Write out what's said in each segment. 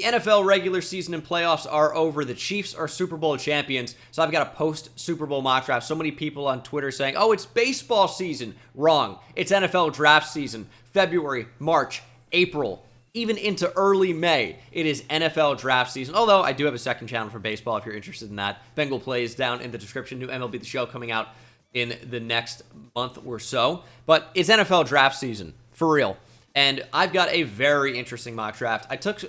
The NFL regular season and playoffs are over. The Chiefs are Super Bowl champions. So I've got a post-Super Bowl mock draft. So many people on Twitter saying, oh, it's baseball season. Wrong. It's NFL draft season. February, March, April, even into early May. It is NFL draft season. Although I do have a second channel for baseball if you're interested in that. Bengal Plays down in the description. New MLB The Show coming out in the next month or so. But it's NFL draft season. For real. And I've got a very interesting mock draft. I took,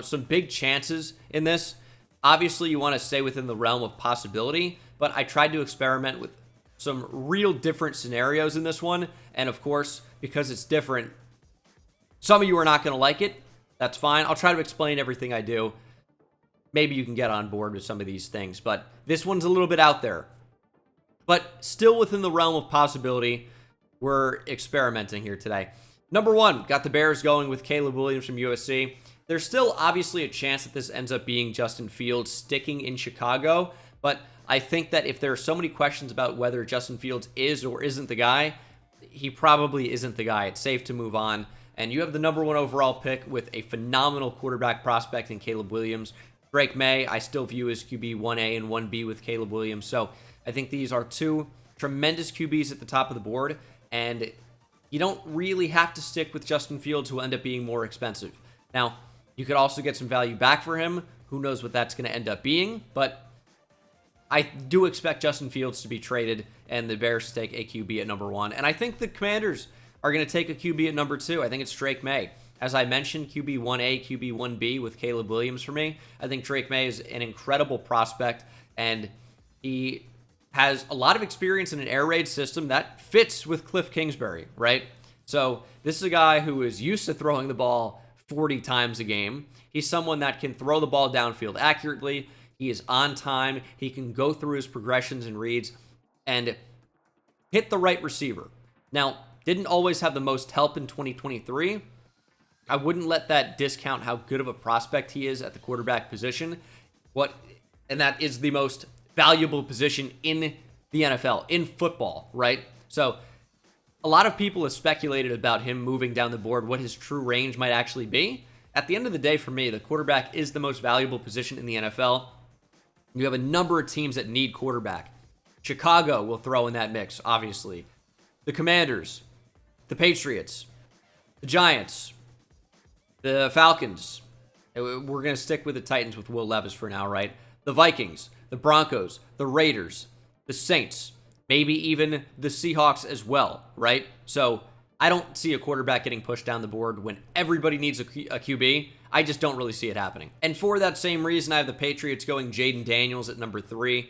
some big chances in this. Obviously, you want to stay within the realm of possibility, but I tried to experiment with some real different scenarios in this one. And of course, because it's different, some of you are not going to like it. That's fine. I'll try to explain everything I do. Maybe you can get on board with some of these things, but this one's a little bit out there. But still within the realm of possibility, we're experimenting here today. Number 1, got the Bears going with Caleb Williams from USC. There's still obviously a chance that this ends up being Justin Fields sticking in Chicago, but I think that if there are so many questions about whether Justin Fields is or isn't the guy, he probably isn't the guy. It's safe to move on. And you have the number 1 overall pick with a phenomenal quarterback prospect in Caleb Williams. Drake May, I still view as QB 1A and 1B with Caleb Williams. So I think these are 2 tremendous QBs at the top of the board, and you don't really have to stick with Justin Fields, who will end up being more expensive. Now, you could also get some value back for him. Who knows what that's going to end up being, but I do expect Justin Fields to be traded and the Bears to take a QB at number 1. And I think the Commanders are going to take a QB at number 2. I think it's Drake May. As I mentioned, QB 1A, QB 1B with Caleb Williams for me. I think Drake May is an incredible prospect, and he has a lot of experience in an air raid system that fits with Cliff Kingsbury, right? So this is a guy who is used to throwing the ball 40 times a game. He's someone that can throw the ball downfield accurately. He is on time. He can go through his progressions and reads and hit the right receiver. Now, didn't always have the most help in 2023. I wouldn't let that discount how good of a prospect he is at the quarterback position. And that is the most valuable position in the NFL, in football, right? So a lot of people have speculated about him moving down the board, what his true range might actually be. At the end of the day, for me, the quarterback is the most valuable position in the NFL. You have a number of teams that need quarterback. Chicago will throw in that mix, obviously. The Commanders, the Patriots, the Giants, the Falcons. We're going to stick with the Titans with Will Levis for now, right? The Vikings, the Broncos, the Raiders, the Saints, maybe even the Seahawks as well, right? So I don't see a quarterback getting pushed down the board when everybody needs a QB. I just don't really see it happening. And for that same reason, I have the Patriots going Jaden Daniels at number 3.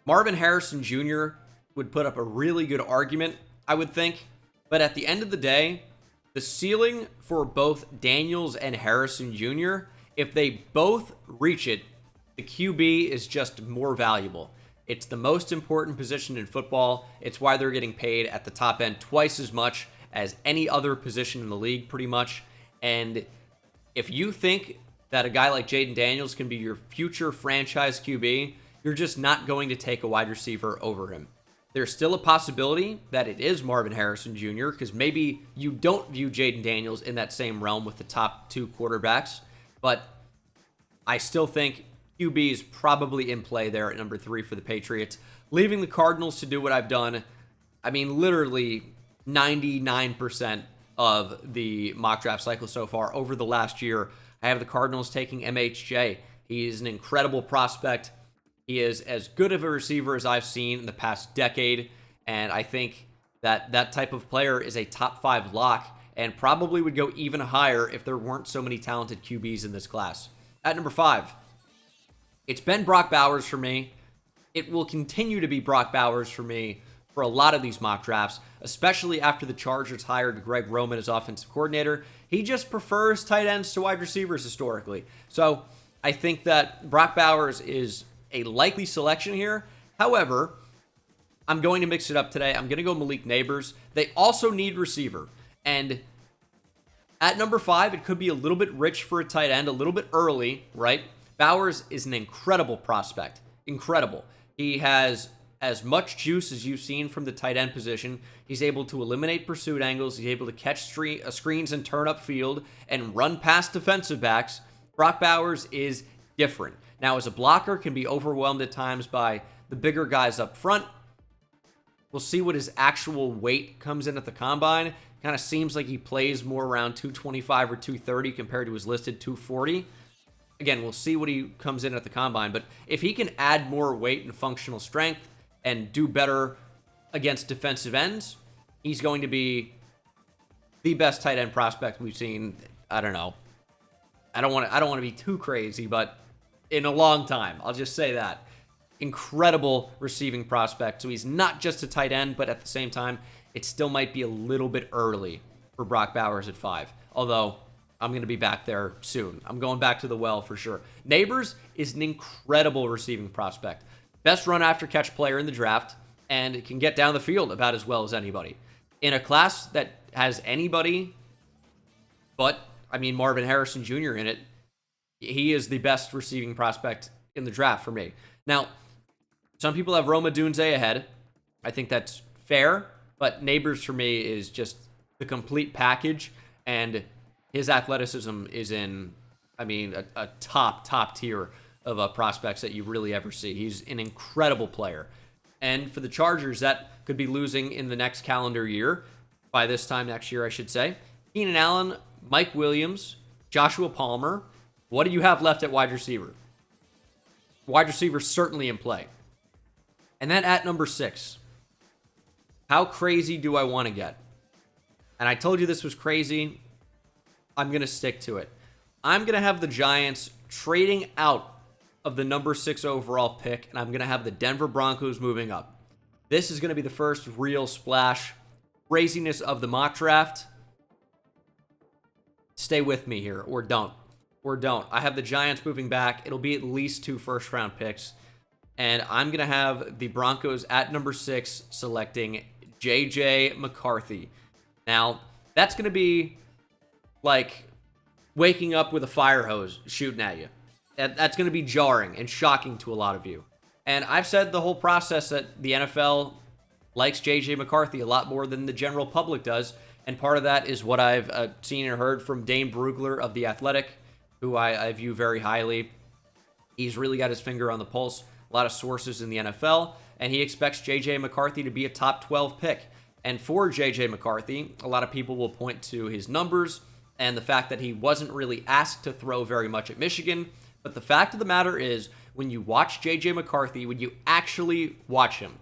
Marvin Harrison Jr. would put up a really good argument, I would think. But at the end of the day, the ceiling for both Daniels and Harrison Jr., if they both reach it, the QB is just more valuable. It's the most important position in football. It's why they're getting paid at the top end twice as much as any other position in the league, pretty much. And if you think that a guy like Jaden Daniels can be your future franchise QB, you're just not going to take a wide receiver over him. There's still a possibility that it is Marvin Harrison Jr., because maybe you don't view Jaden Daniels in that same realm with the top 2 quarterbacks, but I still think QB is probably in play there at number 3 for the Patriots. Leaving the Cardinals to do what I've done, I mean, literally 99% of the mock draft cycle so far over the last year. I have the Cardinals taking MHJ. He's an incredible prospect. He is as good of a receiver as I've seen in the past decade, and I think that that type of player is a top 5 lock and probably would go even higher if there weren't so many talented QBs in this class. At number 5, it's been Brock Bowers for me. It will continue to be Brock Bowers for me for a lot of these mock drafts, especially after the Chargers hired Greg Roman as offensive coordinator. He just prefers tight ends to wide receivers historically. So I think that Brock Bowers is a likely selection here. However, I'm going to mix it up today. I'm going to go Malik Neighbors. They also need receiver. And at number 5, it could be a little bit rich for a tight end, a little bit early, right? Bowers is an incredible prospect. Incredible. He has as much juice as you've seen from the tight end position. He's able to eliminate pursuit angles. He's able to catch screens and turn up field and run past defensive backs. Brock Bowers is different. Now, as a blocker, can be overwhelmed at times by the bigger guys up front. We'll see what his actual weight comes in at the combine. Kind of seems like he plays more around 225 or 230 compared to his listed 240. Again, we'll see what he comes in at the combine. But if he can add more weight and functional strength and do better against defensive ends, he's going to be the best tight end prospect we've seen. I don't know. I don't want to be too crazy, but in a long time. I'll just say that. Incredible receiving prospect. So he's not just a tight end, but at the same time, it still might be a little bit early for Brock Bowers at 5. Although, I'm going to be back there soon. I'm going back to the well for sure. Neighbors is an incredible receiving prospect. Best run after catch player in the draft, and can get down the field about as well as anybody. In a class that has anybody but, Marvin Harrison Jr. in it, he is the best receiving prospect in the draft for me. Now, some people have Roma Dunze ahead. I think that's fair, but Neighbors for me is just the complete package, and his athleticism is in, a top tier of prospects that you really ever see. He's an incredible player. And for the Chargers, that could be losing in the next calendar year, by this time next year, I should say. Keenan Allen, Mike Williams, Joshua Palmer. What do you have left at wide receiver? Wide receiver certainly in play. And then at number 6, how crazy do I want to get? And I told you this was crazy. I'm going to stick to it. I'm going to have the Giants trading out of the number 6 overall pick, and I'm going to have the Denver Broncos moving up. This is going to be the first real splash craziness of the mock draft. Stay with me here, or don't. I have the Giants moving back. It'll be at least 2 first-round picks. And I'm going to have the Broncos at number 6 selecting J.J. McCarthy. Now, that's going to be like waking up with a fire hose shooting at you. That's going to be jarring and shocking to a lot of you. And I've said the whole process that the NFL likes J.J. McCarthy a lot more than the general public does. And part of that is what I've seen and heard from Dane Brugler of The Athletic, who I view very highly. He's really got his finger on the pulse. A lot of sources in the NFL. And he expects J.J. McCarthy to be a top 12 pick. And for J.J. McCarthy, a lot of people will point to his numbers and the fact that he wasn't really asked to throw very much at Michigan. But the fact of the matter is, when you watch J.J. McCarthy, when you actually watch him,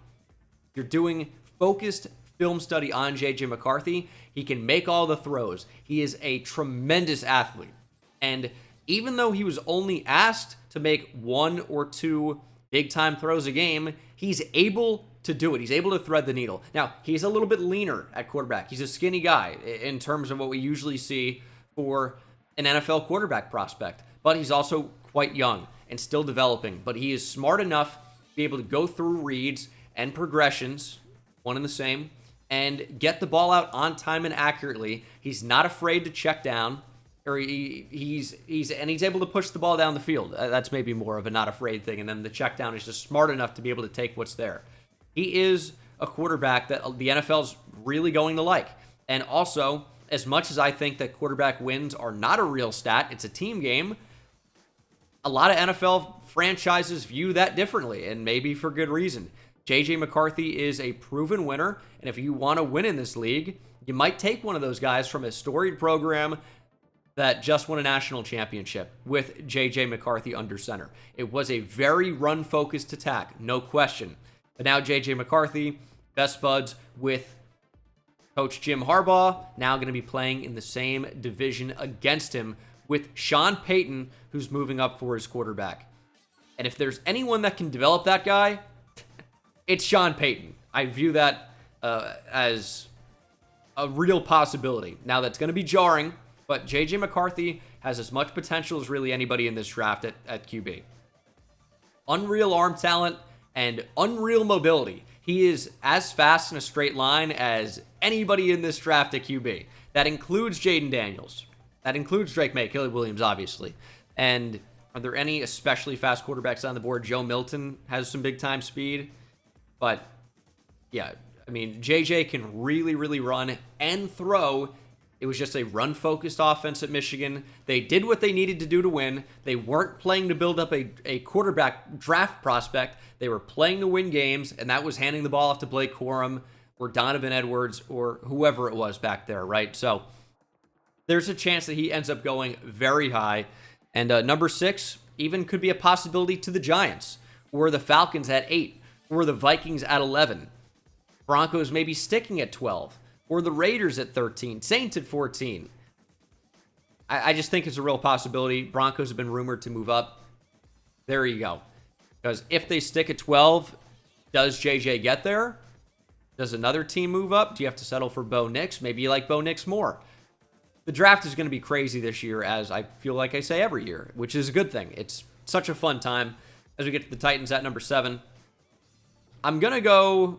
you're doing focused film study on J.J. McCarthy, he can make all the throws. He is a tremendous athlete. And even though he was only asked to make 1 or 2 big-time throws a game, he's able to do it. He's able to thread the needle. Now, he's a little bit leaner at quarterback. He's a skinny guy in terms of what we usually see for an NFL quarterback prospect. But he's also quite young and still developing. But he is smart enough to be able to go through reads and progressions, one and the same, and get the ball out on time and accurately. He's not afraid to check down. Or he's able to push the ball down the field. That's maybe more of a not afraid thing. And then the check down is just smart enough to be able to take what's there. He is a quarterback that the NFL's really going to like. And also, as much as I think that quarterback wins are not a real stat, it's a team game, a lot of NFL franchises view that differently, and maybe for good reason. J.J. McCarthy is a proven winner, and if you want to win in this league, you might take one of those guys from a storied program that just won a national championship with J.J. McCarthy under center. It was a very run-focused attack, no question. But now J.J. McCarthy, best buds with Coach Jim Harbaugh, now going to be playing in the same division against him with Sean Payton, who's moving up for his quarterback. And if there's anyone that can develop that guy, it's Sean Payton. I view that as a real possibility. Now, that's going to be jarring, but J.J. McCarthy has as much potential as really anybody in this draft at QB. Unreal arm talent and unreal mobility. He is as fast in a straight line as anybody in this draft at QB. That includes Jaden Daniels. That includes Drake May, Caleb Williams, obviously. And are there any especially fast quarterbacks on the board? Joe Milton has some big-time speed. But, yeah, JJ can really, really run and throw It was just a run-focused offense at Michigan. They did what they needed to do to win. They weren't playing to build up a quarterback draft prospect. They were playing to win games, and that was handing the ball off to Blake Corum or Donovan Edwards or whoever it was back there, right? So there's a chance that he ends up going very high. And number 6 even could be a possibility to the Giants, or the Falcons at 8, or the Vikings at 11. Broncos maybe sticking at 12, or the Raiders at 13, Saints at 14. I just think it's a real possibility. Broncos have been rumored to move up. There you go. Because if they stick at 12, does JJ get there? Does another team move up? Do you have to settle for Bo Nix? Maybe you like Bo Nix more. The draft is going to be crazy this year, as I feel like I say every year, which is a good thing. It's such a fun time as we get to the Titans at number 7. I'm going to go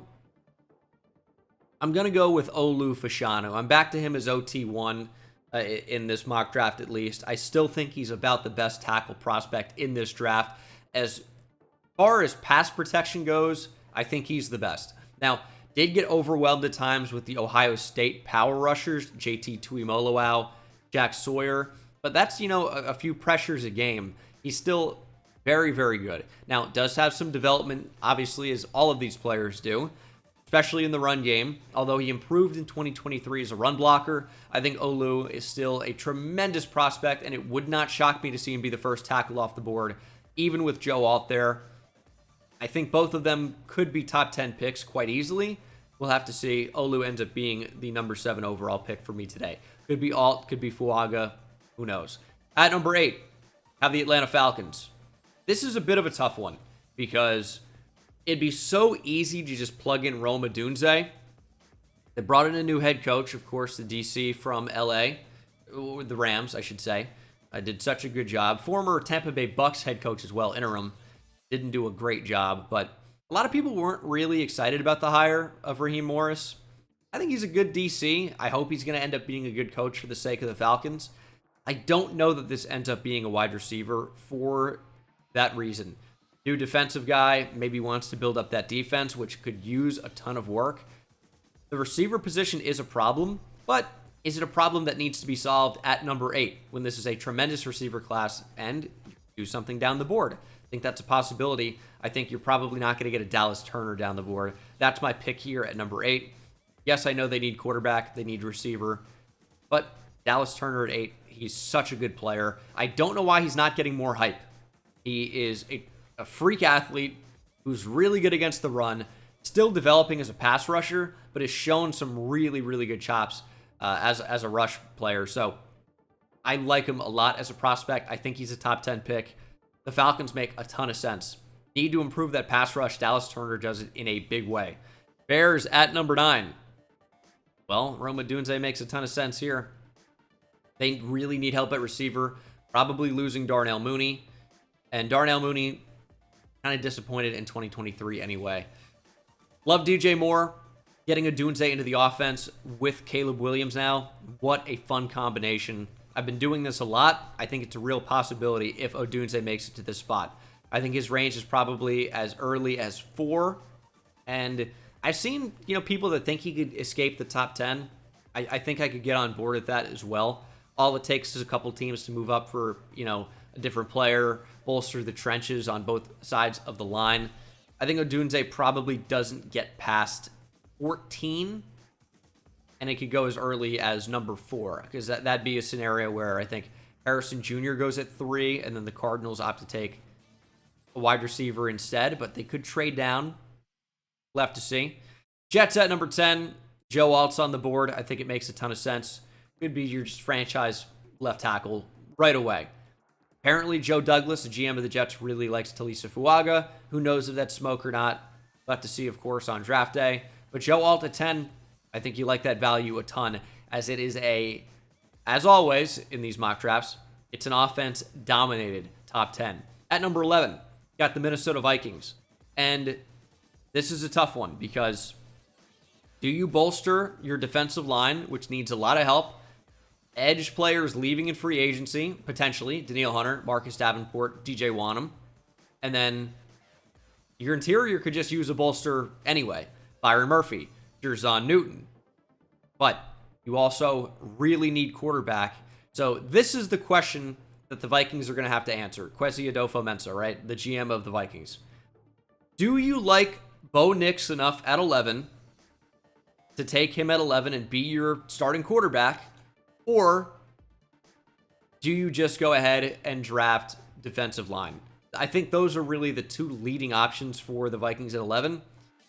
with Olu Fashanu. I'm back to him as OT1 in this mock draft, at least. I still think he's about the best tackle prospect in this draft. As far as pass protection goes, I think he's the best. Now, did get overwhelmed at times with the Ohio State power rushers, JT Tuimoloau, Jack Sawyer, but that's, a few pressures a game. He's still very, very good. Now, does have some development, obviously, as all of these players do, especially in the run game. Although he improved in 2023 as a run blocker, I think Olu is still a tremendous prospect, and it would not shock me to see him be the first tackle off the board, even with Joe Alt there. I think both of them could be top 10 picks quite easily. We'll have to see. Olu ends up being the number 7 overall pick for me today. Could be Alt, could be Fuaga, who knows. At number 8, have the Atlanta Falcons. This is a bit of a tough one because it'd be so easy to just plug in Rome Odunze. They brought in a new head coach, of course, the DC from LA, the Rams, I should say. Did such a good job. Former Tampa Bay Bucks head coach as well, interim. Didn't do a great job, but a lot of people weren't really excited about the hire of Raheem Morris. I think he's a good DC. I hope he's going to end up being a good coach for the sake of the Falcons. I don't know that this ends up being a wide receiver for that reason. New defensive guy, maybe wants to build up that defense, which could use a ton of work. The receiver position is a problem, but is it a problem that needs to be solved at number 8 when this is a tremendous receiver class and do something down the board? I think that's a possibility. I think you're probably not going to get a Dallas Turner down the board. That's my pick here at number 8. Yes, I know they need quarterback, they need receiver, but Dallas Turner at 8, he's such a good player. I don't know why he's not getting more hype. He is a freak athlete who's really good against the run, still developing as a pass rusher, but has shown some really, really good chops as a rush player. So I like him a lot as a prospect. I think he's a top 10 pick. The Falcons make a ton of sense. Need to improve that pass rush. Dallas Turner does it in a big way. Bears at number 9. Well, Rome Odunze makes a ton of sense here. They really need help at receiver. Probably losing Darnell Mooney. And Darnell Mooney, kind of disappointed in 2023 anyway. Love DJ Moore. Getting Odunze into the offense with Caleb Williams now. What a fun combination. I've been doing this a lot. I think it's a real possibility if Odunze makes it to this spot. I think his range is probably as early as 4. And I've seen, people that think he could escape the top 10. I think I could get on board with that as well. All it takes is a couple teams to move up for, a different player, bolster the trenches on both sides of the line. I think Odunze probably doesn't get past 14, and it could go as early as number 4, because that'd be a scenario where I think Harrison Jr. goes at 3, and then the Cardinals opt to take a wide receiver instead, but they could trade down. Left to see. Jets at number 10. Joe Alt's on the board. I think it makes a ton of sense. Could be your just franchise left tackle right away. Apparently, Joe Douglas, the GM of the Jets, really likes Talisa Fuaga. Who knows if that's smoke or not? Left to see, of course, on draft day. But Joe Alt at 10, I think you like that value a ton, as it is as always in these mock drafts, it's an offense-dominated top 10. At number 11, got the Minnesota Vikings. And this is a tough one because do you bolster your defensive line, which needs a lot of help? Edge players leaving in free agency, potentially. Danielle Hunter, Marcus Davenport, DJ Wanham. And then your interior could just use a bolster anyway. Byron Murphy, Jerzon Newton. But You also really need quarterback. So this is the question that the Vikings are going to have to answer. Kwesi Adofo-Mensah, right? The GM of the Vikings. Do you like Bo Nix enough at 11 to take him at 11 and be your starting quarterback? Or do you just go ahead and draft defensive line? I think those are really the two leading options for the Vikings at 11.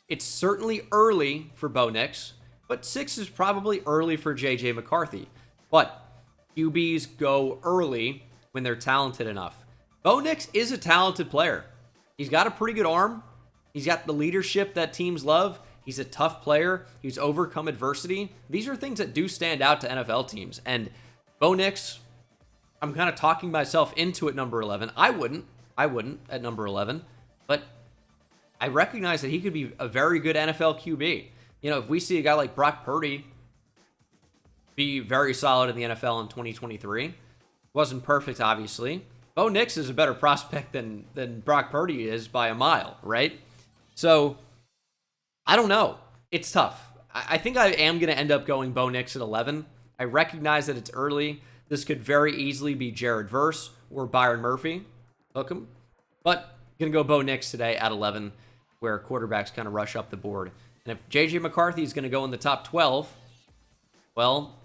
It's certainly early for Bo Nix, but 6 is probably early for J.J. McCarthy. But QBs go early when they're talented enough. Bo Nix is a talented player. He's got a pretty good arm. He's got the leadership that teams love. He's a tough player. He's overcome adversity. These are things that do stand out to NFL teams. And Bo Nix, I'm kind of talking myself into at number 11. I wouldn't at number 11. But I recognize that he could be a very good NFL QB. You know, if we see a guy like Brock Purdy be very solid in the NFL in 2023, wasn't perfect, obviously. Bo Nix is a better prospect than Brock Purdy is by a mile, right? So, I don't know. It's tough. I think I am going to end up going Bo Nix at 11. I recognize that it's early. This could very easily be Jared Verse or Byron Murphy. Hook him. But going to go Bo Nix today at 11, where quarterbacks kind of rush up the board. And if J.J. McCarthy is going to go in the top 12, well,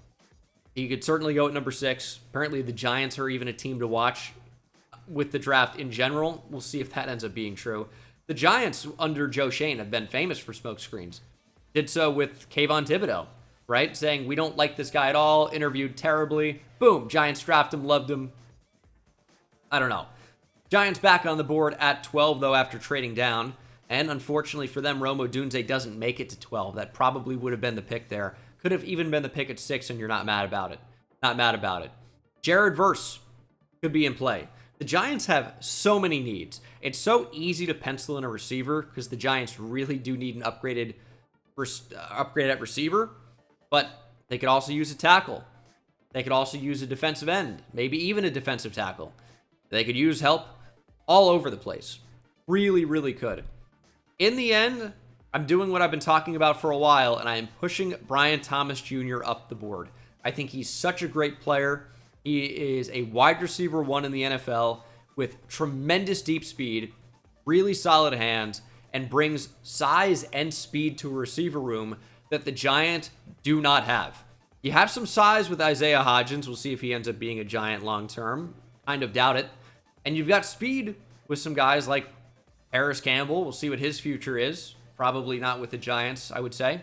he could certainly go at number 6. Apparently, the Giants are even a team to watch with the draft in general. We'll see if that ends up being true. The Giants, under Joe Shane, have been famous for smoke screens. Did so with Kayvon Thibodeau, right? Saying, we don't like this guy at all, interviewed terribly. Boom, Giants draft him, loved him. I don't know. Giants back on the board at 12, though, after trading down. And unfortunately for them, Rome Odunze doesn't make it to 12. That probably would have been the pick there. Could have even been the pick at 6, and you're not mad about it. Not mad about it. Jared Verse could be in play. The Giants have so many needs. It's so easy to pencil in a receiver because the Giants really do need an upgrade at receiver, but they could also use a tackle. They could also use a defensive end, maybe even a defensive tackle. They could use help all over the place. Really, really could. In the end, I'm doing what I've been talking about for a while, and I am pushing Brian Thomas Jr. up the board. I think he's such a great player. He is a wide receiver 1 in the NFL with tremendous deep speed, really solid hands, and brings size and speed to a receiver room that the Giants do not have. You have some size with Isaiah Hodgins. We'll see if he ends up being a Giant long term. Kind of doubt it. And you've got speed with some guys like Harris Campbell. We'll see what his future is. Probably not with the Giants, I would say.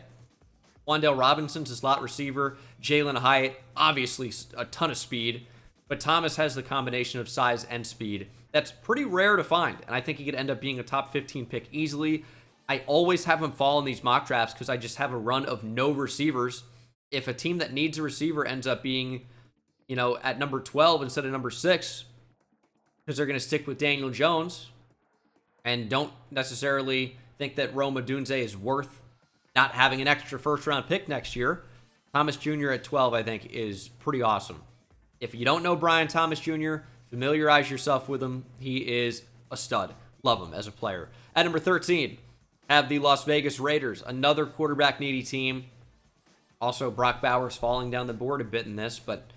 Wan'Dale Robinson's a slot receiver. Jalen Hyatt, obviously a ton of speed. But Thomas has the combination of size and speed. That's pretty rare to find. And I think he could end up being a top 15 pick easily. I always have him fall in these mock drafts because I just have a run of no receivers. If a team that needs a receiver ends up being, you know, at number 12 instead of number 6, because they're going to stick with Daniel Jones and don't necessarily think that Rome Odunze is worth not having an extra first-round pick next year, Thomas Jr. at 12, I think, is pretty awesome. If you don't know Brian Thomas Jr., familiarize yourself with him. He is a stud. Love him as a player. At number 13, have the Las Vegas Raiders, another quarterback-needy team. Also, Brock Bowers falling down the board a bit in this, but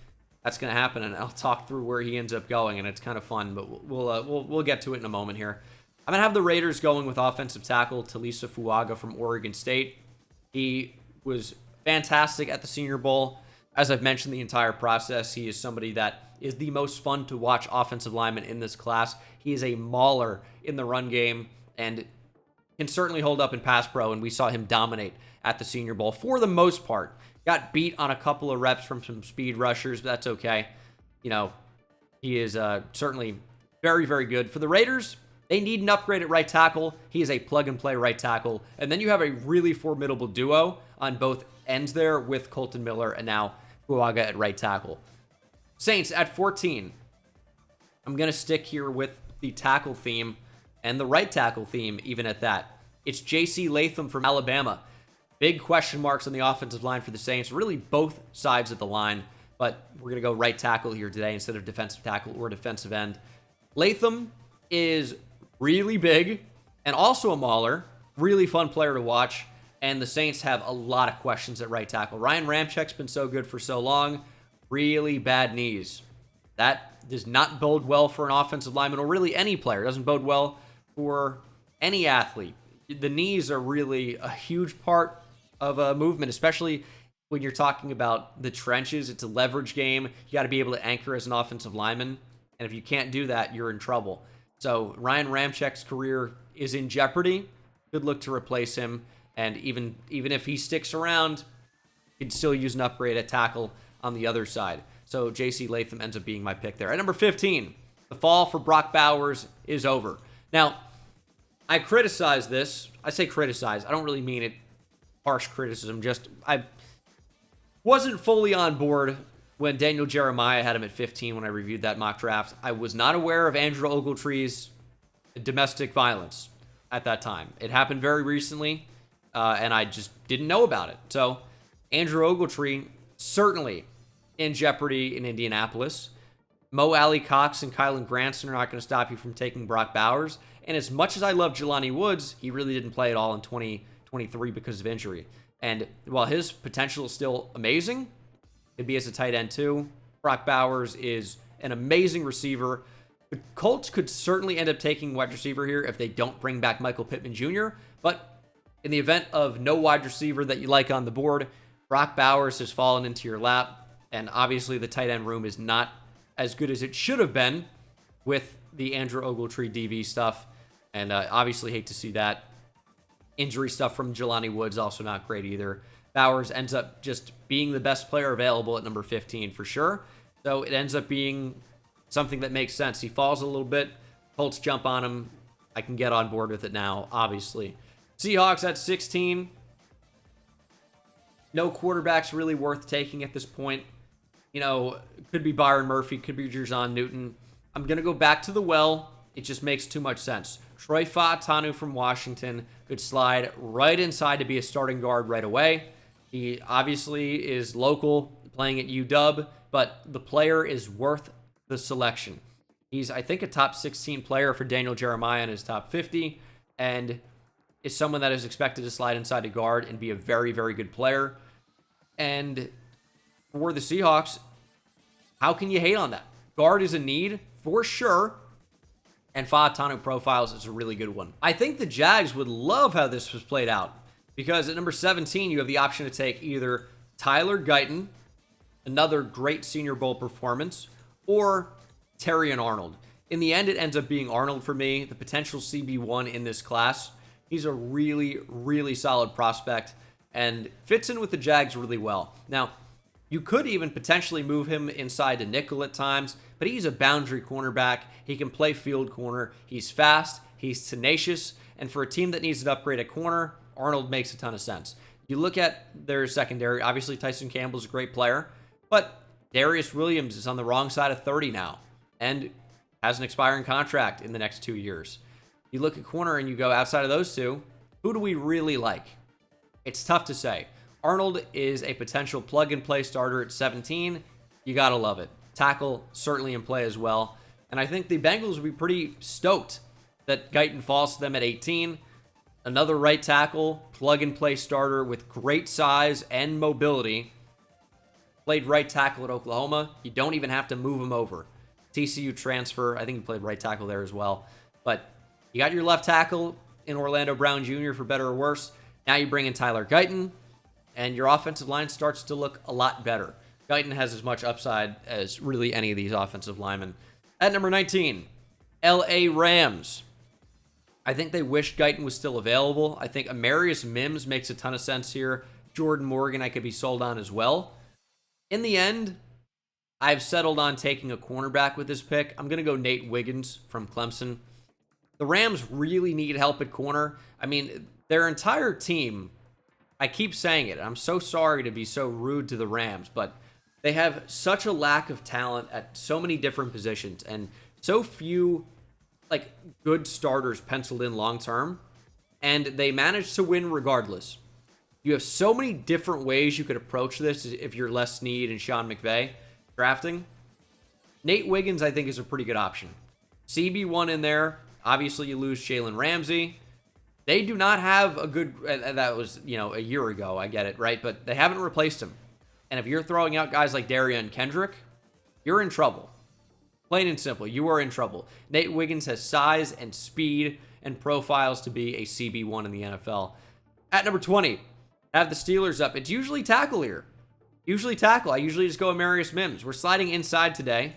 that's going to happen, and I'll talk through where he ends up going, and it's kind of fun, but we'll get to it in a moment here. I'm going to have the Raiders going with offensive tackle Talisa Fuaga from Oregon State. He was fantastic at the Senior Bowl. As I've mentioned the entire process, he is somebody that is the most fun to watch offensive lineman in this class. He is a mauler in the run game and can certainly hold up in pass pro, and we saw him dominate at the Senior Bowl for the most part. Got beat on a couple of reps from some speed rushers, but that's okay. You know, he is certainly very, very good. For the Raiders, they need an upgrade at right tackle. He is a plug-and-play right tackle. And then you have a really formidable duo on both ends there with Colton Miller and now Fuaga at right tackle. Saints at 14. I'm going to stick here with the tackle theme and the right tackle theme even at that. It's J.C. Latham from Alabama. Big question marks on the offensive line for the Saints. Really both sides of the line. But we're going to go right tackle here today instead of defensive tackle or defensive end. Latham is really big and also a mauler. Really fun player to watch. And the Saints have a lot of questions at right tackle. Ryan Ramczyk's been so good for so long. Really bad knees. That does not bode well for an offensive lineman, or really any player. It doesn't bode well for any athlete. The knees are really a huge part of a movement, especially when you're talking about the trenches. It's a leverage game. You got to be able to anchor as an offensive lineman. And if you can't do that, you're in trouble. So Ryan Ramczyk's career is in jeopardy. Good look to replace him. And even if he sticks around, you can still use an upgrade at tackle on the other side. So J.C. Latham ends up being my pick there. At number 15, the fall for Brock Bowers is over. Now, I criticize this. I say criticize. I don't really mean it harsh criticism. Just I wasn't fully on board when Daniel Jeremiah had him at 15 when I reviewed that mock draft. I was not aware of Andrew Ogletree's domestic violence at that time. It happened very recently, and I just didn't know about it. So Andrew Ogletree certainly in jeopardy in Indianapolis. Mo Alley Cox and Kylan Granson are not going to stop you from taking Brock Bowers. And as much as I love Jelani Woods, he really didn't play at all in 2023 because of injury. And while his potential is still amazing, could be as a tight end too. Brock Bowers is an amazing receiver. The Colts could certainly end up taking wide receiver here if they don't bring back Michael Pittman Jr. But in the event of no wide receiver that you like on the board, Brock Bowers has fallen into your lap. And obviously the tight end room is not as good as it should have been with the Andrew Ogletree DV stuff. And obviously hate to see that. Injury stuff from Jelani Woods also not great either. Bowers ends up just being the best player available at number 15 for sure. So it ends up being something that makes sense. He falls a little bit. Colts jump on him. I can get on board with it now, obviously. Seahawks at 16. No quarterbacks really worth taking at this point. You know, could be Byron Murphy, could be Jer'Zhan Newton. I'm going to go back to the well. It just makes too much sense. Troy Fautanu from Washington could slide right inside to be a starting guard right away. He obviously is local, playing at UW, but the player is worth the selection. He's, I think, a top 16 player for Daniel Jeremiah in his top 50, and is someone that is expected to slide inside to guard and be a very, very good player. And for the Seahawks, how can you hate on that? Guard is a need for sure, and Fautanu profiles is a really good one. I think the Jags would love how this was played out, because at number 17, you have the option to take either Tyler Guyton, another great Senior Bowl performance, or Terrion Arnold. In the end, it ends up being Arnold for me, the potential CB1 in this class. He's a really, really solid prospect and fits in with the Jags really well. Now, you could even potentially move him inside to nickel at times, but he's a boundary cornerback. He can play field corner. He's fast. He's tenacious. And for a team that needs an upgrade at corner, Arnold makes a ton of sense. You look at their secondary. Obviously, Tyson Campbell's a great player, but Darius Williams is on the wrong side of 30 now and has an expiring contract in the next 2 years. You look at corner and you go, outside of those two, who do we really like? It's tough to say. Arnold is a potential plug-and-play starter at 17. You got to love it. Tackle, certainly in play as well. And I think the Bengals would be pretty stoked that Guyton falls to them at 18. Another right tackle, plug-and-play starter with great size and mobility. Played right tackle at Oklahoma. You don't even have to move him over. TCU transfer. I think he played right tackle there as well. But you got your left tackle in Orlando Brown Jr. for better or worse. Now you bring in Tyler Guyton, and your offensive line starts to look a lot better. Guyton has as much upside as really any of these offensive linemen. At number 19, LA Rams. I think they wish Guyton was still available. I think Amarius Mims makes a ton of sense here. Jordan Morgan I could be sold on as well. In the end, I've settled on taking a cornerback with this pick. I'm going to go Nate Wiggins from Clemson. The Rams really need help at corner. I mean, their entire team, I keep saying it, I'm so sorry to be so rude to the Rams, but they have such a lack of talent at so many different positions and so few like good starters penciled in long term, and they manage to win regardless. You have so many different ways you could approach this if you're Les Snead and Sean McVay drafting. Nate Wiggins, I think, is a pretty good option. CB1 in there. Obviously, you lose Jalen Ramsey. They do not have a good, and that was, a year ago, I get it, right? But they haven't replaced him. And if you're throwing out guys like Darian Kendrick, you're in trouble. Plain and simple, you are in trouble. Nate Wiggins has size and speed and profiles to be a CB1 in the NFL. At number 20, I have the Steelers up. It's usually tackle here. Usually tackle. I usually just go Amarius Mims. We're sliding inside today.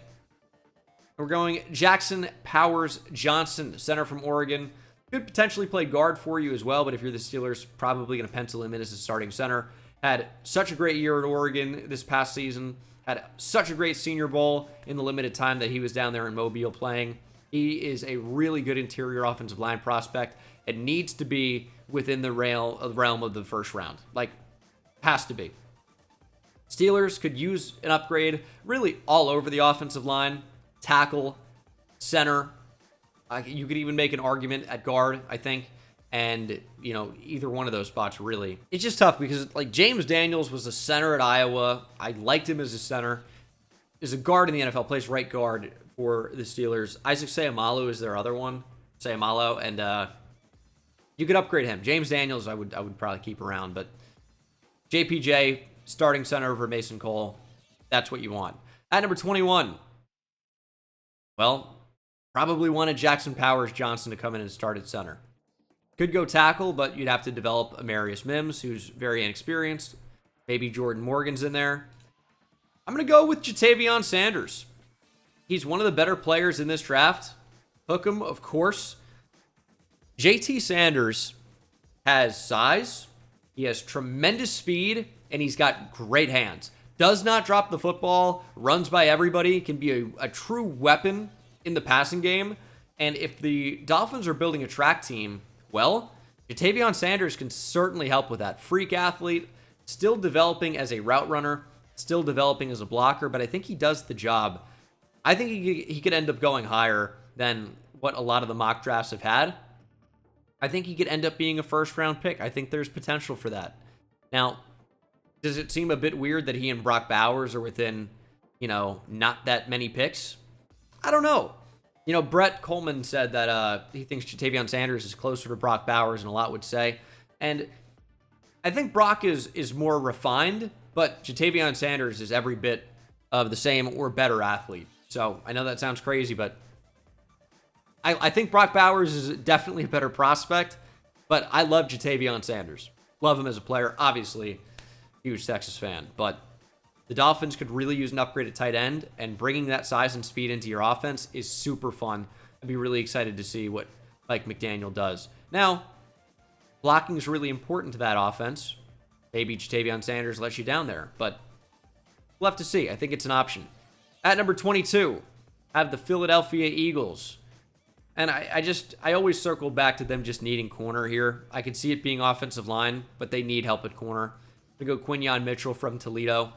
We're going Jackson Powers Johnson, center from Oregon. Could potentially play guard for you as well, but if you're the Steelers, probably going to pencil him in as a starting center. Had such a great year at Oregon this past season. Had such a great Senior Bowl in the limited time that he was down there in Mobile playing. He is a really good interior offensive line prospect. It needs to be within the realm of the first round. Like, has to be. Steelers could use an upgrade really all over the offensive line. Tackle, center. You could even make an argument at guard, I think. And, either one of those spots, really. It's just tough because, like, James Daniels was a center at Iowa. I liked him as a center. Is a guard in the NFL, plays right guard for the Steelers. Isaac Seumalo is their other one. Seumalo. And you could upgrade him. James Daniels, I would probably keep around. But JPJ, starting center over Mason Cole. That's what you want. At number 21, well, probably wanted Jackson Powers Johnson to come in and start at center. Could go tackle, but you'd have to develop Amarius Mims, who's very inexperienced. Maybe Jordan Morgan's in there. I'm going to go with Jatavion Sanders. He's one of the better players in this draft. Hook him, of course. JT Sanders has size. He has tremendous speed, and he's got great hands. Does not drop the football, runs by everybody, can be a true weapon in the passing game. And if the Dolphins are building a track team, well, Jatavion Sanders can certainly help with that. Freak athlete, still developing as a route runner, still developing as a blocker, but I think he does the job. I think he could end up going higher than what a lot of the mock drafts have had. I think he could end up being a first-round pick. I think there's potential for that. Now, does it seem a bit weird that he and Brock Bowers are within, not that many picks? I don't know. Brett Coleman said that he thinks Jatavion Sanders is closer to Brock Bowers than a lot would say. And I think Brock is more refined, but Jatavion Sanders is every bit of the same or better athlete. So I know that sounds crazy, but I think Brock Bowers is definitely a better prospect, but I love Jatavion Sanders. Love him as a player. Obviously, huge Texas fan, but the Dolphins could really use an upgrade at tight end, and bringing that size and speed into your offense is super fun. I'd be really excited to see what Mike McDaniel does. Now, blocking is really important to that offense. Maybe Jatavion Sanders lets you down there, but we'll have to see. I think it's an option. At number 22, I have the Philadelphia Eagles. And I always circle back to them just needing corner here. I could see it being offensive line, but they need help at corner. I'm going to go Quinyon Mitchell from Toledo.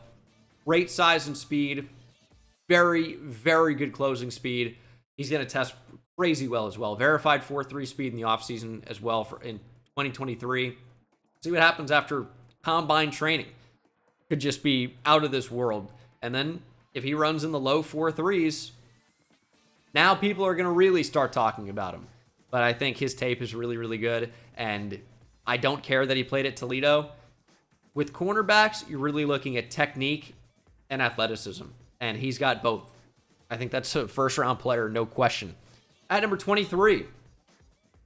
Great size and speed. Very, very good closing speed. He's going to test crazy well as well. Verified 4.3 speed in the offseason as well in 2023. See what happens after combine training. Could just be out of this world. And then if he runs in the low 4.3s, now people are going to really start talking about him. But I think his tape is really, really good. And I don't care that he played at Toledo. With cornerbacks, you're really looking at technique and athleticism. And he's got both. I think that's a first-round player, no question. At number 23, I'm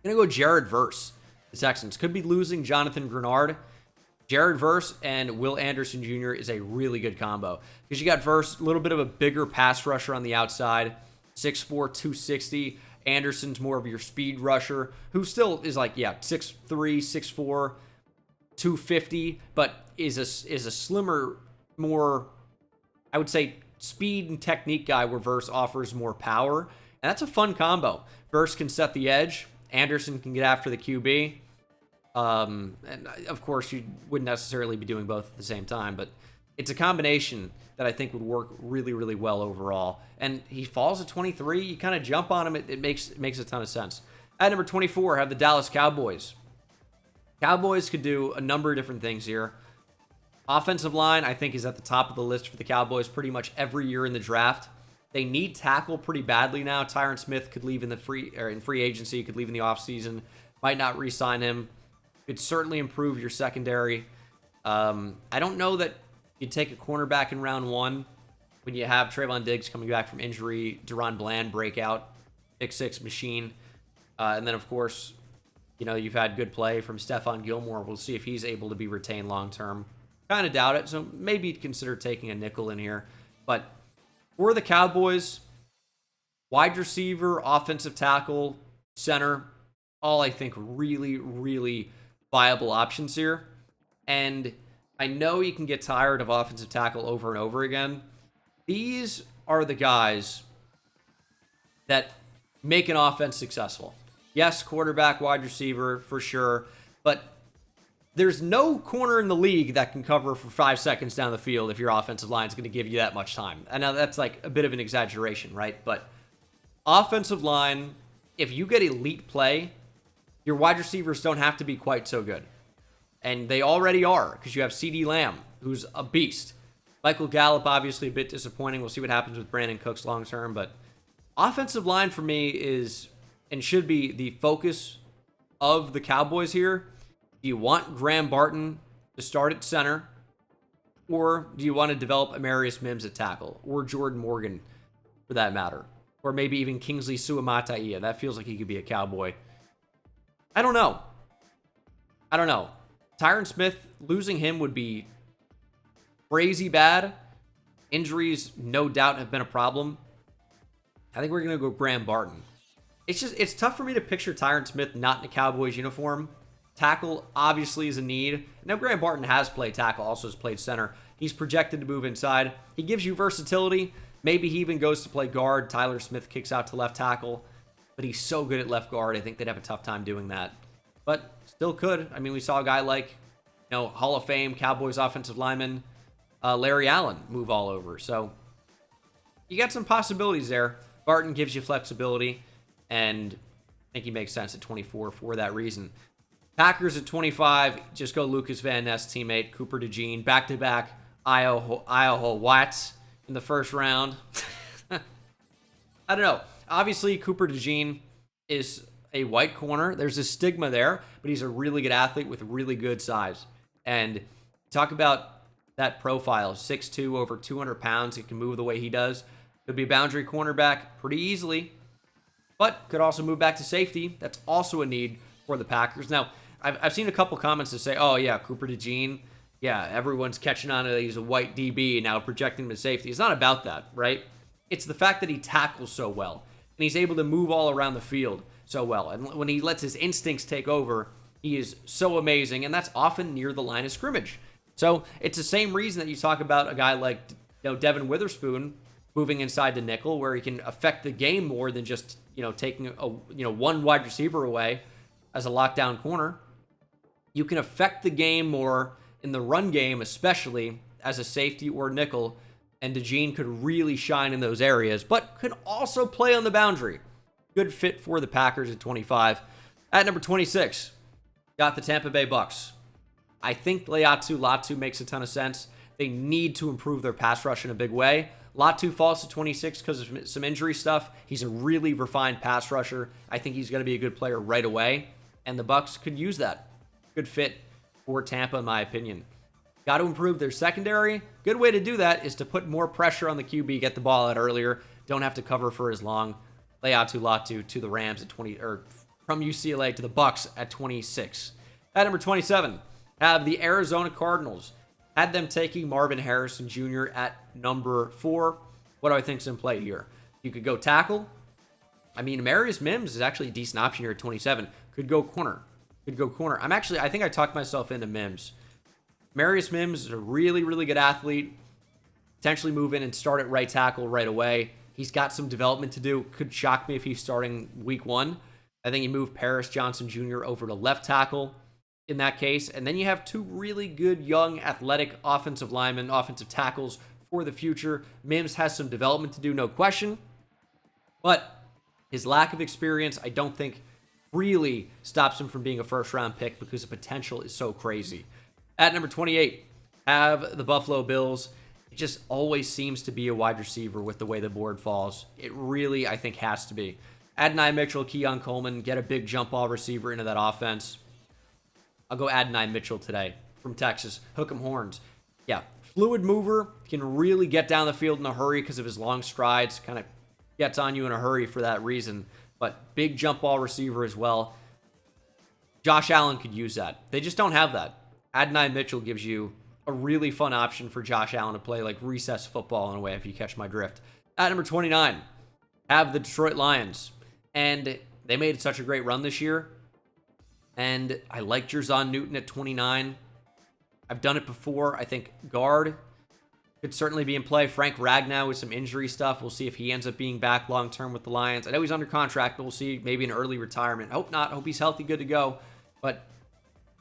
going to go Jared Verse. The Texans could be losing Jonathan Grenard. Jared Verse and Will Anderson Jr. is a really good combo. Because you got Verse, a little bit of a bigger pass rusher on the outside. 6'4", 260. Anderson's more of your speed rusher, who still is 6'3", 6'4", 250, but is a slimmer, more, I would say, speed and technique guy where Verse offers more power. And that's a fun combo. Verse can set the edge. Anderson can get after the QB. And of course, you wouldn't necessarily be doing both at the same time, but it's a combination that I think would work really, really well overall. And he falls at 23. You kind of jump on him. It makes a ton of sense. At number 24, I have the Dallas Cowboys. Cowboys could do a number of different things here. Offensive line, I think, is at the top of the list for the Cowboys pretty much every year in the draft. They need tackle pretty badly now. Tyron Smith could leave in free agency, could leave in the offseason. Might not re-sign him. Could certainly improve your secondary. I don't know that you'd take a cornerback in round 1 when you have Trayvon Diggs coming back from injury, Deron Bland breakout, 6'6" machine. And then, of course, you've had good play from Stephon Gilmore. We'll see if he's able to be retained long-term. Kind of doubt it, so maybe you'd consider taking a nickel in here. But for the Cowboys, wide receiver, offensive tackle, center, all I think really, really viable options here. And I know you can get tired of offensive tackle over and over again. These are the guys that make an offense successful. Yes, quarterback, wide receiver, for sure. But there's no corner in the league that can cover for 5 seconds down the field if your offensive line is going to give you that much time. I know that's like a bit of an exaggeration, right? But offensive line, if you get elite play, your wide receivers don't have to be quite so good. And they already are, because you have CeeDee Lamb, who's a beast. Michael Gallup, obviously a bit disappointing. We'll see what happens with Brandon Cooks long term. But offensive line for me is and should be the focus of the Cowboys here. Do you want Graham Barton to start at center? Or do you want to develop Amarius Mims at tackle? Or Jordan Morgan, for that matter? Or maybe even Kingsley Suamataia. That feels like he could be a Cowboy. I don't know. Tyron Smith, losing him would be crazy bad. Injuries, no doubt, have been a problem. I think we're going to go Graham Barton. It's tough for me to picture Tyron Smith not in a Cowboys uniform. Tackle, obviously, is a need. Now, Graham Barton has played tackle, also has played center. He's projected to move inside. He gives you versatility. Maybe he even goes to play guard. Tyler Smith kicks out to left tackle. But he's so good at left guard, I think they'd have a tough time doing that. But still could. I mean, we saw a guy like, Hall of Fame, Cowboys offensive lineman, Larry Allen move all over. So you got some possibilities there. Barton gives you flexibility, and I think he makes sense at 24 for that reason. Packers at 25, just go Lucas Van Ness teammate, Cooper DeJean, back-to-back Iowa Watts in the first round. I don't know. Obviously, Cooper DeJean is a white corner. There's a stigma there, but he's a really good athlete with really good size. And talk about that profile, 6'2", over 200 pounds. He can move the way he does. Could be a boundary cornerback pretty easily, but could also move back to safety. That's also a need for the Packers. Now, I've seen a couple comments that say, oh, yeah, Cooper DeJean, yeah, everyone's catching on to he's a white DB, now projecting him to safety. It's not about that, right? It's the fact that he tackles so well, and he's able to move all around the field so well. And when he lets his instincts take over, he is so amazing, and that's often near the line of scrimmage. So it's the same reason that you talk about a guy like Devin Witherspoon moving inside the nickel, where he can affect the game more than just taking one wide receiver away as a lockdown corner. You can affect the game more in the run game, especially as a safety or nickel, and DeJean could really shine in those areas, but could also play on the boundary. Good fit for the Packers at 25. At number 26, got the Tampa Bay Bucks. I think Laiatu Latu makes a ton of sense. They need to improve their pass rush in a big way. Latu falls to 26 because of some injury stuff. He's a really refined pass rusher. I think he's going to be a good player right away, and the Bucks could use that. Good fit for Tampa, in my opinion. Got to improve their secondary. Good way to do that is to put more pressure on the QB, get the ball out earlier. Don't have to cover for as long. Laiatu Latu to the Rams at 20, or from UCLA to the Bucks at 26. At number 27, have the Arizona Cardinals. Had them taking Marvin Harrison Jr. at number 4. What do I think's in play here? You could go tackle. I mean, Amarius Mims is actually a decent option here at 27. Could go corner. I think I talked myself into Mims. Amarius Mims is a really, really good athlete. Potentially move in and start at right tackle right away. He's got some development to do. Could shock me if he's starting week 1. I think you move Paris Johnson Jr. over to left tackle in that case. And then you have 2 really good, young, athletic offensive linemen, offensive tackles for the future. Mims has some development to do, no question. But his lack of experience, I don't think, really stops him from being a first-round pick because the potential is so crazy. At number 28, have the Buffalo Bills. It just always seems to be a wide receiver with the way the board falls. It really, I think, has to be. Adonai Mitchell, Keon Coleman, get a big jump ball receiver into that offense. I'll go Adonai Mitchell today from Texas. Hook 'em horns. Yeah, fluid mover, can really get down the field in a hurry because of his long strides. Kind of gets on you in a hurry for that reason. But big jump ball receiver as well. Josh Allen could use that. They just don't have that. Adonai Mitchell gives you a really fun option for Josh Allen to play like recess football in a way, if you catch my drift. At number 29, have the Detroit Lions. And they made such a great run this year. And I like Jerzon Newton at 29. I've done it before. I think guard could certainly be in play. Frank Ragnow with some injury stuff. We'll see if he ends up being back long-term with the Lions. I know he's under contract, but we'll see maybe an early retirement. Hope not. Hope he's healthy, good to go. But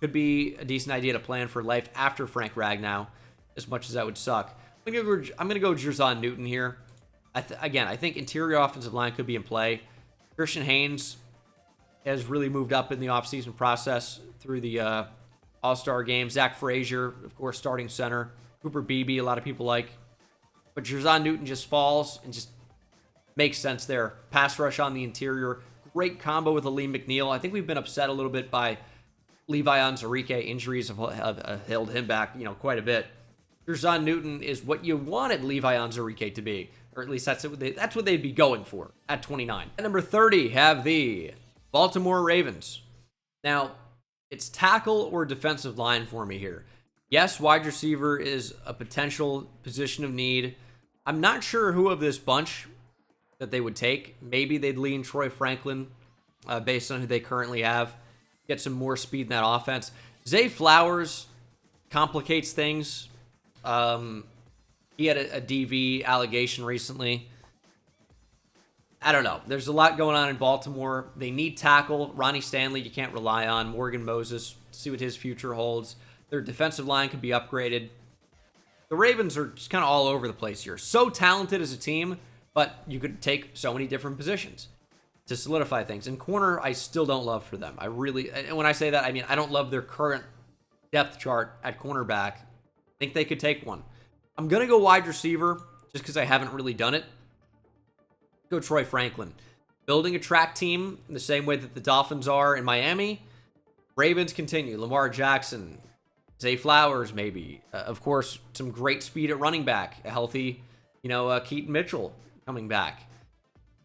could be a decent idea to plan for life after Frank Ragnow, as much as that would suck. I'm going to go Jerzon Newton here. Again, I think interior offensive line could be in play. Christian Haynes has really moved up in the offseason process through the All-Star game. Zach Frazier, of course, starting center. Cooper Beebe, a lot of people like. But Jerzon Newton just falls and just makes sense there. Pass rush on the interior. Great combo with Aleem McNeil. I think we've been upset a little bit by Levi Onwuzurike. Injuries have held him back, quite a bit. Jerzon Newton is what you wanted Levi Onwuzurike to be. Or at least that's what they'd be going for at 29. At number 30, have the Baltimore Ravens. Now, it's tackle or defensive line for me here. Yes, wide receiver is a potential position of need. I'm not sure who of this bunch that they would take. Maybe they'd lean Troy Franklin based on who they currently have. Get some more speed in that offense. Zay Flowers complicates things. He had a DV allegation recently. I don't know. There's a lot going on in Baltimore. They need tackle. Ronnie Stanley, you can't rely on. Morgan Moses, see what his future holds. Their defensive line could be upgraded. The Ravens are just kind of all over the place here. So talented as a team, but you could take so many different positions to solidify things. And corner, I still don't love for them. And when I say that, I mean, I don't love their current depth chart at cornerback. I think they could take one. I'm going to go wide receiver just because I haven't really done it. Go Troy Franklin. Building a track team in the same way that the Dolphins are in Miami. Ravens continue. Lamar Jackson. Zay Flowers, maybe. Of course, some great speed at running back. A healthy, Keaton Mitchell coming back.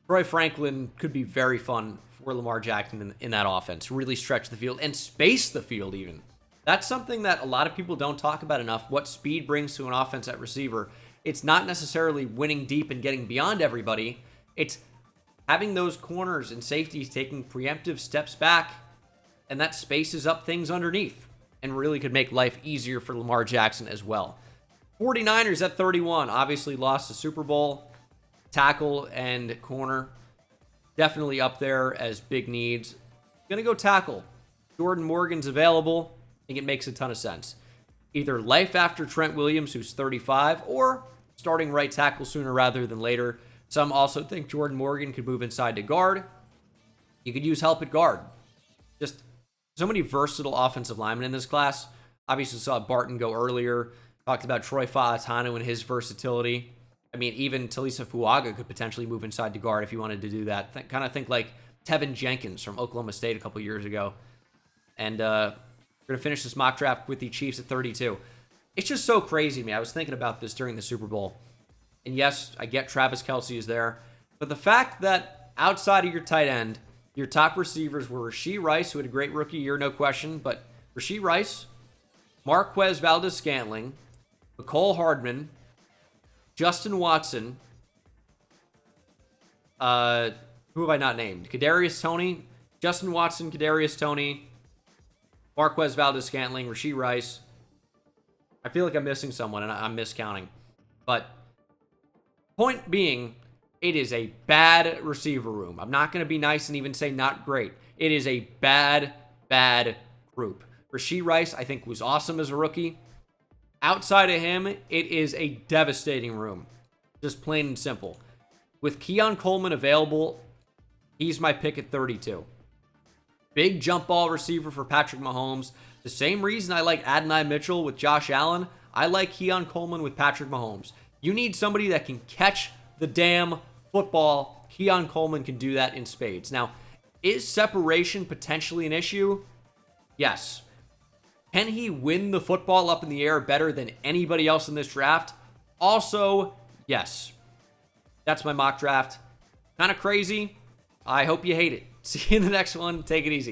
Troy Franklin could be very fun for Lamar Jackson in that offense. Really stretch the field and space the field even. That's something that a lot of people don't talk about enough, what speed brings to an offense at receiver. It's not necessarily winning deep and getting beyond everybody. It's having those corners and safeties taking preemptive steps back, and that spaces up things underneath and really could make life easier for Lamar Jackson as well. 49ers at 31, obviously lost the Super Bowl. Tackle and corner, definitely up there as big needs. Gonna go tackle. Jordan Morgan's available. I think it makes a ton of sense. Either life after Trent Williams, who's 35, or starting right tackle sooner rather than later. Some also think Jordan Morgan could move inside to guard. You could use help at guard. Just so many versatile offensive linemen in this class. Obviously saw Barton go earlier. Talked about Troy Fautanu and his versatility. I mean, even Talisa Fuaga could potentially move inside to guard if you wanted to do that. Kind of think like Tevin Jenkins from Oklahoma State a couple years ago. And we're going to finish this mock draft with the Chiefs at 32. It's just so crazy, man. I was thinking about this during the Super Bowl. And yes, I get Travis Kelce is there. But the fact that outside of your tight end, your top receivers were Rashee Rice, who had a great rookie year, no question. But Rashee Rice, Marquez Valdes-Scantling, Mecole Hardman, Justin Watson, who have I not named? Kadarius Toney, Justin Watson, Kadarius Toney, Marquez Valdes-Scantling, Rashee Rice. I feel like I'm missing someone, and I'm miscounting. But point being, it is a bad receiver room. I'm not going to be nice and even say not great. It is a bad, bad group. Rashee Rice, I think, was awesome as a rookie. Outside of him, it is a devastating room. Just plain and simple. With Keon Coleman available, he's my pick at 32. Big jump ball receiver for Patrick Mahomes. The same reason I like Adonai Mitchell with Josh Allen, I like Keon Coleman with Patrick Mahomes. You need somebody that can catch the damn football, Keon Coleman can do that in spades. Now, is separation potentially an issue? Yes. Can he win the football up in the air better than anybody else in this draft? Also, yes. That's my mock draft. Kind of crazy. I hope you hate it. See you in the next one. Take it easy.